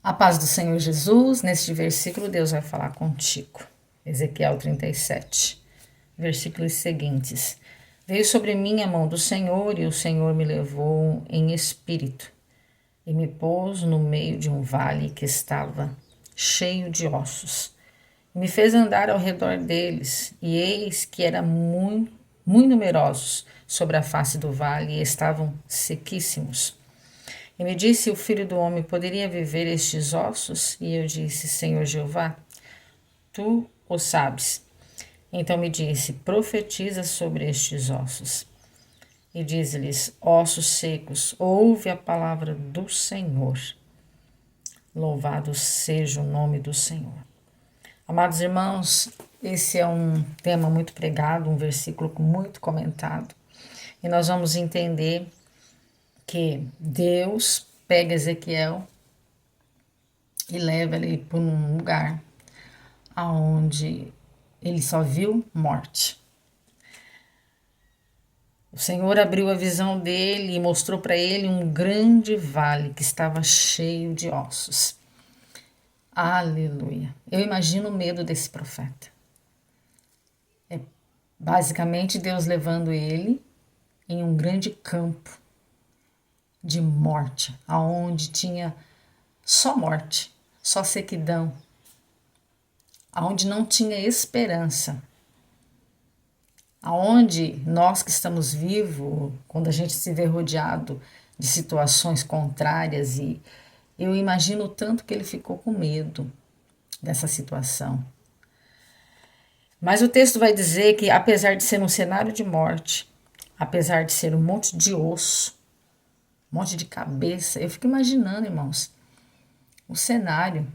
A paz do Senhor Jesus, neste versículo Deus vai falar contigo. Ezequiel 37, versículos seguintes. Veio sobre mim a mão do Senhor e o Senhor me levou em espírito e me pôs no meio de um vale que estava cheio de ossos. E me fez andar ao redor deles e eis que eram muito numerosos sobre a face do vale e estavam sequíssimos. E me disse: o filho do homem poderia viver estes ossos? E eu disse: Senhor Jeová, tu o sabes. Então me disse: profetiza sobre estes ossos. E diz-lhes: ossos secos, ouve a palavra do Senhor. Louvado seja o nome do Senhor. Amados irmãos, esse é um tema muito pregado, um versículo muito comentado. E nós vamos entender que Deus pega Ezequiel e leva ele para um lugar onde ele só viu morte. O Senhor abriu a visão dele e mostrou para ele um grande vale que estava cheio de ossos. Aleluia! Eu imagino o medo desse profeta. É basicamente Deus levando ele em um grande campo de morte, aonde tinha só morte, só sequidão, aonde não tinha esperança, aonde nós que estamos vivos, quando a gente se vê rodeado de situações contrárias, e eu imagino o tanto que ele ficou com medo dessa situação. Mas o texto vai dizer que, apesar de ser um cenário de morte, apesar de ser um monte de osso, um monte de cabeça, eu fico imaginando, irmãos, o cenário.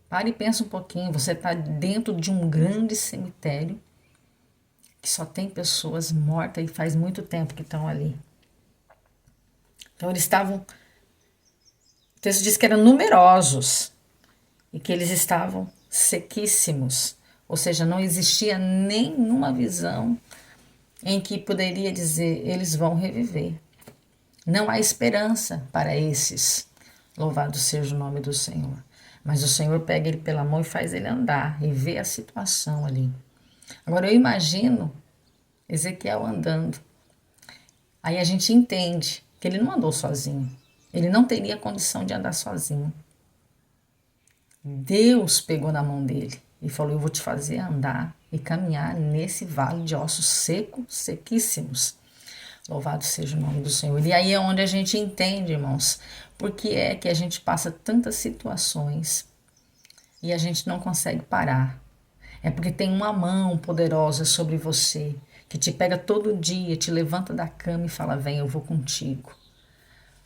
Para e pensa um pouquinho, você está dentro de um grande cemitério que só tem pessoas mortas e faz muito tempo que estão ali. Então eles estavam, o texto diz que eram numerosos e que eles estavam sequíssimos, ou seja, não existia nenhuma visão em que poderia dizer eles vão reviver. Não há esperança para esses. Louvado seja o nome do Senhor. Mas o Senhor pega ele pela mão e faz ele andar e vê a situação ali. Agora eu imagino Ezequiel andando. Aí a gente entende que ele não andou sozinho. Ele não teria condição de andar sozinho. Deus pegou na mão dele e falou: eu vou te fazer andar e caminhar nesse vale de ossos secos, sequíssimos. Louvado seja o nome do Senhor. E aí é onde a gente entende, irmãos, por que é que a gente passa tantas situações e a gente não consegue parar. É porque tem uma mão poderosa sobre você, que te pega todo dia, te levanta da cama e fala: vem, eu vou contigo.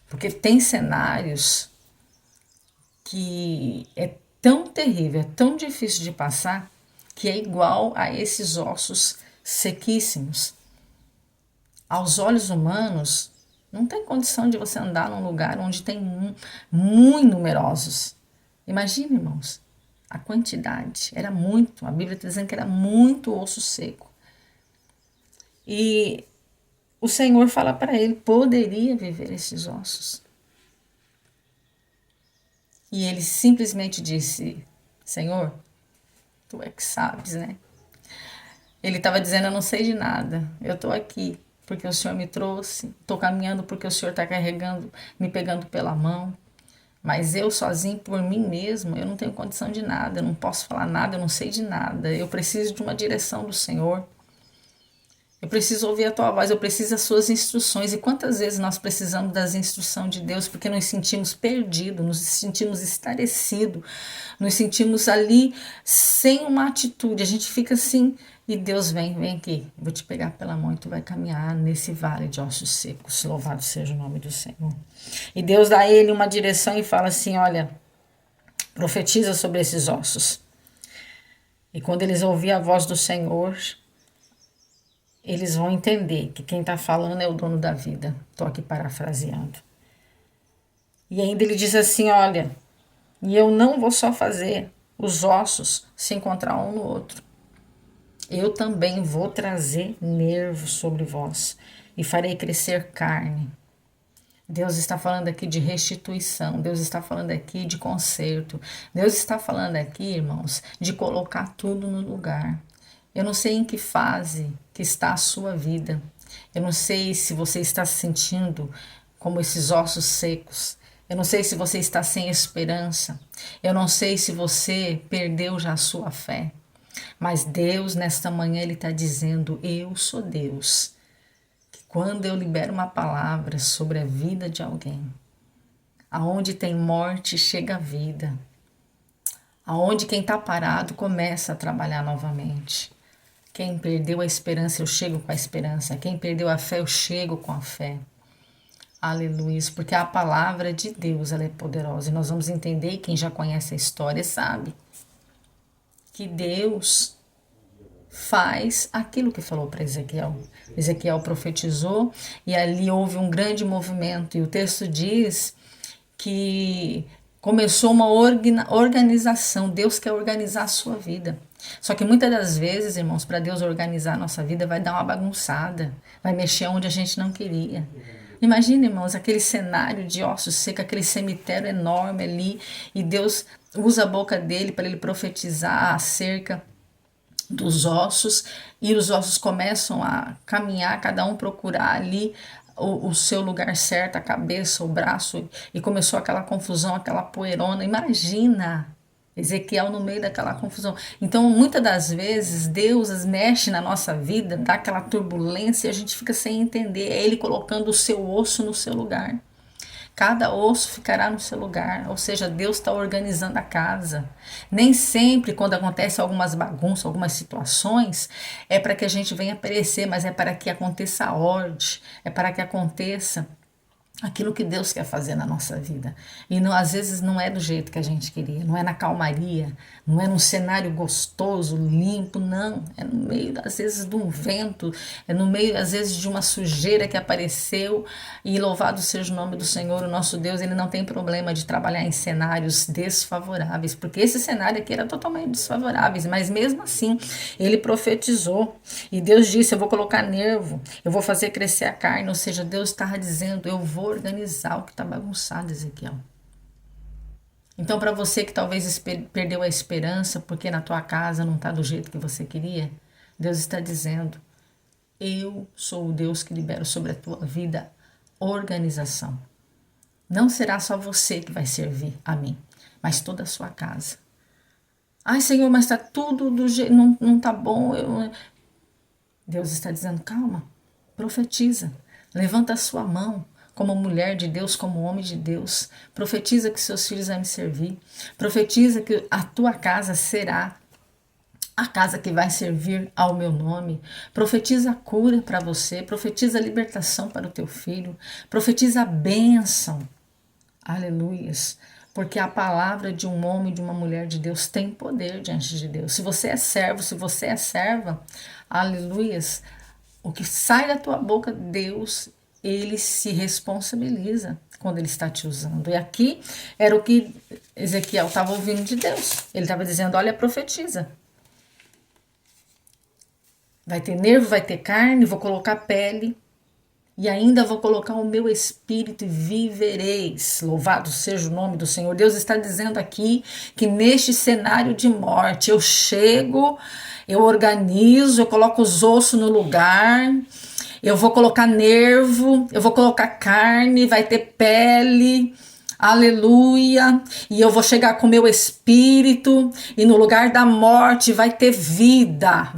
Porque tem cenários que é tão terrível, é tão difícil de passar, que é igual a esses ossos sequíssimos. Aos olhos humanos, não tem condição de você andar num lugar onde tem muito numerosos. Imagina, irmãos, a quantidade era muito. A Bíblia está dizendo que era muito osso seco. E o Senhor fala para ele: poderia viver esses ossos. E ele simplesmente disse: Senhor, tu é que sabes, né? Ele estava dizendo: eu não sei de nada, eu estou aqui porque o Senhor me trouxe, estou caminhando porque o Senhor está carregando, me pegando pela mão, mas eu sozinho, por mim mesmo, eu não tenho condição de nada, eu não posso falar nada, eu não sei de nada, eu preciso de uma direção do Senhor, eu preciso ouvir a tua voz, eu preciso das suas instruções. E quantas vezes nós precisamos das instruções de Deus porque nos sentimos perdidos, nos sentimos estarecidos, nos sentimos ali sem uma atitude, a gente fica assim. E Deus vem aqui, vou te pegar pela mão e tu vai caminhar nesse vale de ossos secos. Louvado seja o nome do Senhor. E Deus dá a ele uma direção e fala assim: olha, profetiza sobre esses ossos. E quando eles ouvirem a voz do Senhor, eles vão entender que quem está falando é o dono da vida. Estou aqui parafraseando. E ainda ele diz assim: olha, e eu não vou só fazer os ossos se encontrar um no outro. Eu também vou trazer nervos sobre vós e farei crescer carne. Deus está falando aqui de restituição, Deus está falando aqui de conserto, Deus está falando aqui, irmãos, de colocar tudo no lugar. Eu não sei em que fase que está a sua vida, eu não sei se você está se sentindo como esses ossos secos, eu não sei se você está sem esperança, eu não sei se você perdeu já a sua fé, mas Deus, nesta manhã, Ele está dizendo: eu sou Deus. Quando eu libero uma palavra sobre a vida de alguém, aonde tem morte chega a vida, aonde quem está parado começa a trabalhar novamente. Quem perdeu a esperança, eu chego com a esperança. Quem perdeu a fé, eu chego com a fé. Aleluia, porque a palavra de Deus, ela é poderosa. E nós vamos entender, e quem já conhece a história sabe, que Deus faz aquilo que falou para Ezequiel. Ezequiel profetizou e ali houve um grande movimento. E o texto diz que começou uma organização. Deus quer organizar a sua vida. Só que muitas das vezes, irmãos, para Deus organizar a nossa vida, vai dar uma bagunçada, vai mexer onde a gente não queria. Imagina, irmãos, aquele cenário de ossos secos, aquele cemitério enorme ali, e Deus usa a boca dele para ele profetizar acerca dos ossos, e os ossos começam a caminhar, cada um procurar ali o seu lugar certo, a cabeça, o braço, e começou aquela confusão, aquela poeirona. Imagina Ezequiel no meio daquela confusão. Então, muitas das vezes, Deus mexe na nossa vida, dá aquela turbulência e a gente fica sem entender. É Ele colocando o seu osso no seu lugar. Cada osso ficará no seu lugar, ou seja, Deus está organizando a casa. Nem sempre, quando acontece algumas bagunças, algumas situações, é para que a gente venha perecer, mas é para que aconteça a ordem, é para que aconteça aquilo que Deus quer fazer na nossa vida. E não, às vezes não é do jeito que a gente queria, não é na calmaria, não é num cenário gostoso, limpo, não. É no meio, às vezes, de um vento, é no meio, às vezes, de uma sujeira que apareceu. E louvado seja o nome do Senhor, o nosso Deus. Ele não tem problema de trabalhar em cenários desfavoráveis, porque esse cenário aqui era totalmente desfavorável, mas mesmo assim, ele profetizou. E Deus disse: eu vou colocar nervo, eu vou fazer crescer a carne. Ou seja, Deus estava dizendo: eu vou organizar o que está bagunçado, Ezequiel. Então, para você que talvez perdeu a esperança porque na tua casa não está do jeito que você queria, Deus está dizendo: eu sou o Deus que libero sobre a tua vida organização. Não será só você que vai servir a mim, mas toda a sua casa. Ai, Senhor, mas está tudo do jeito, não está bom. Deus está dizendo: calma, profetiza, levanta a sua mão. Como mulher de Deus, como homem de Deus, profetiza que seus filhos vão me servir, profetiza que a tua casa será a casa que vai servir ao meu nome, profetiza a cura para você, profetiza a libertação para o teu filho, profetiza a bênção, aleluias, porque a palavra de um homem e de uma mulher de Deus tem poder diante de Deus. Se você é servo, se você é serva, aleluias, o que sai da tua boca, Deus, ele se responsabiliza quando ele está te usando. E aqui era o que Ezequiel estava ouvindo de Deus. Ele estava dizendo: olha, profetiza. Vai ter nervo, vai ter carne, vou colocar pele. E ainda vou colocar o meu espírito e vivereis. Louvado seja o nome do Senhor. Deus está dizendo aqui que neste cenário de morte eu chego, eu organizo, eu coloco os ossos no lugar. Eu vou colocar nervo, eu vou colocar carne, vai ter pele, aleluia, e eu vou chegar com o meu espírito, e no lugar da morte vai ter vida,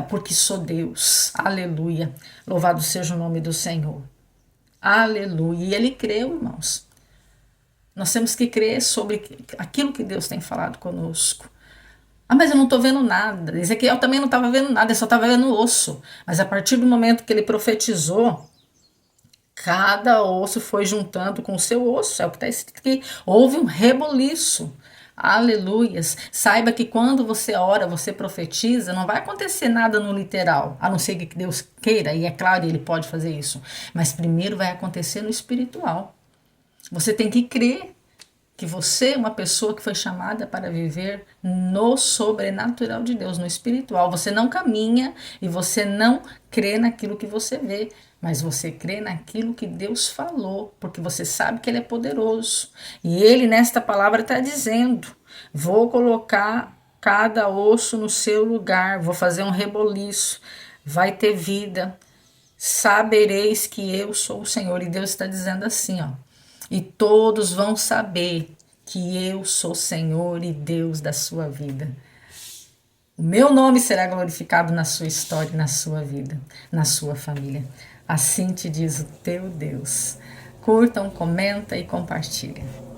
porque sou Deus, aleluia, louvado seja o nome do Senhor, aleluia, e ele creu, irmãos, nós temos que crer sobre aquilo que Deus tem falado conosco. Ah, mas eu não estou vendo nada. Ezequiel também não estava vendo nada, ele só estava vendo osso. Mas a partir do momento que ele profetizou, cada osso foi juntando com o seu osso. É o que está escrito aqui. Houve um reboliço. Aleluias. Saiba que quando você ora, você profetiza, não vai acontecer nada no literal, a não ser que Deus queira, e é claro, ele pode fazer isso. Mas primeiro vai acontecer no espiritual. Você tem que crer que você é uma pessoa que foi chamada para viver no sobrenatural de Deus, no espiritual. Você não caminha e você não crê naquilo que você vê. mas você crê naquilo que Deus falou, porque você sabe que Ele é poderoso. E Ele, nesta palavra, está dizendo: vou colocar cada osso no seu lugar, vou fazer um reboliço, vai ter vida. Sabereis que eu sou o Senhor. E Deus está dizendo assim, ó. E todos vão saber que eu sou Senhor e Deus da sua vida. O meu nome será glorificado na sua história, na sua vida, na sua família. Assim te diz o teu Deus. Curtam, comenta e compartilha.